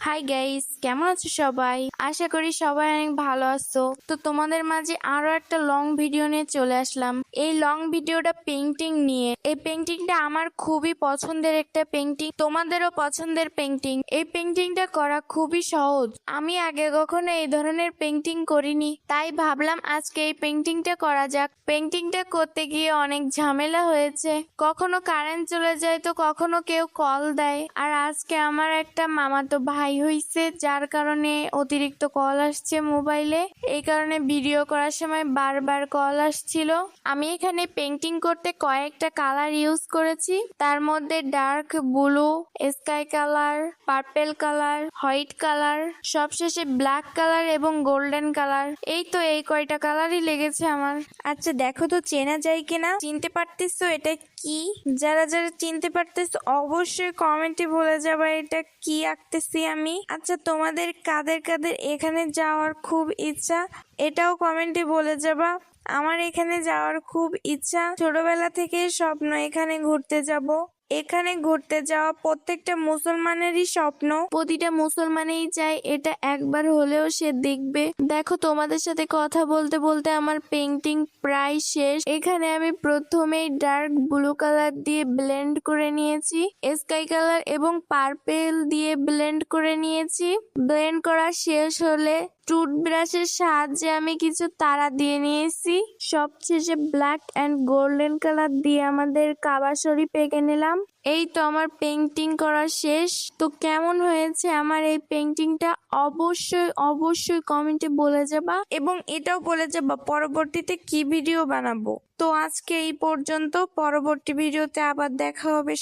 Hi guys, কেমন আছো সবাই? আশা করি সবাই অনেক ভালো আছো। তো তোমাদের মাঝে আরো একটা লং ভিডিও নিয়ে চলে আসলাম। এই লং ভিডিওটা পেইন্টিং নিয়ে। এই পেইন্টিংটা আমার খুবই পছন্দের একটা পেইন্টিং, তোমাদেরও পছন্দের পেইন্টিং। এই পেইন্টিংটা করা খুবই সহজ। আমি আগে কখনো এই ধরনের পেইন্টিং করিনি, তাই ভাবলাম আজকে এই পেইন্টিংটা করা যাক। পেইন্টিংটা করতে গিয়ে অনেক ঝামেলা হয়েছে, কখনো কারেন্ট চলে যায় তো কখনো কেউ কল দেয়। আর আজকে আমার একটা মামাতো ভাই হইছে, যার কারণে অতিরিক্ত কল আসছে মোবাইলে। এই কারণে ভিডিও করার সময় বারবার কল আসছিল। আমি এখানে পেইন্টিং করতে কয়েকটা কালার ইউজ করেছি, তার মধ্যে dark blue, sky colour, purple colour, white colour, সবশেষে ব্ল্যাক কালার এবং গোল্ডেন কালার। এই তো এই কয়টা কালারই লেগেছে আমার। আচ্ছা দেখো তো চেনা যায় কিনা, চিনতে পারতেছো এটা কি? যারা যারা চিনতে পারতেছো অবশ্যই কমেন্টে বলে যাবা এটা কি আঁকতেছি আমি। আচ্ছা তোমাদের কাদের কাদের এখানে যাওয়ার খুব ইচ্ছা এটাও কমেন্টে বলে যাবা। আমার এখানে যাওয়ার খুব ইচ্ছা, ছোটবেলা থেকে স্বপ্ন এখানে ঘুরতে যাব। এখানে ঘুরতে যাওয়া প্রত্যেকটা মুসলমানেরই স্বপ্ন, প্রতিটা মুসলমানই চায় এটা একবার হলেও সে দেখবে। দেখো তোমাদের সাথে কথা বলতে বলতে আমার পেইন্টিং প্রায় শেষ। এখানে আমি প্রথমেই ডার্ক ব্লু কালার দিয়ে ব্লেন্ড করে নিয়েছি, স্কাই কালার এবং পার্পেল দিয়ে ব্লেন্ড করে নিয়েছি। ব্লেন্ড করা শেষ হলে টুথব্রাশের সাহায্যে আমি কিছু তারা দিয়ে নিয়েছি। সবশেষে ব্ল্যাক অ্যান্ড গোল্ডেন কালার দিয়ে আমাদের কাবা শরীফ এঁকে নিলাম। এই তো আমার পেইন্টিং করা শেষ। তো কেমন হয়েছে আমার এই পেইন্টিংটা অবশ্যই অবশ্যই কমেন্টে বলে যাবা, এবং এটাও বলে যাবা পরবর্তীতে কি ভিডিও বানাবো। তো আজকে এই পর্যন্ত, পরবর্তী ভিডিওতে আবার দেখা হবে।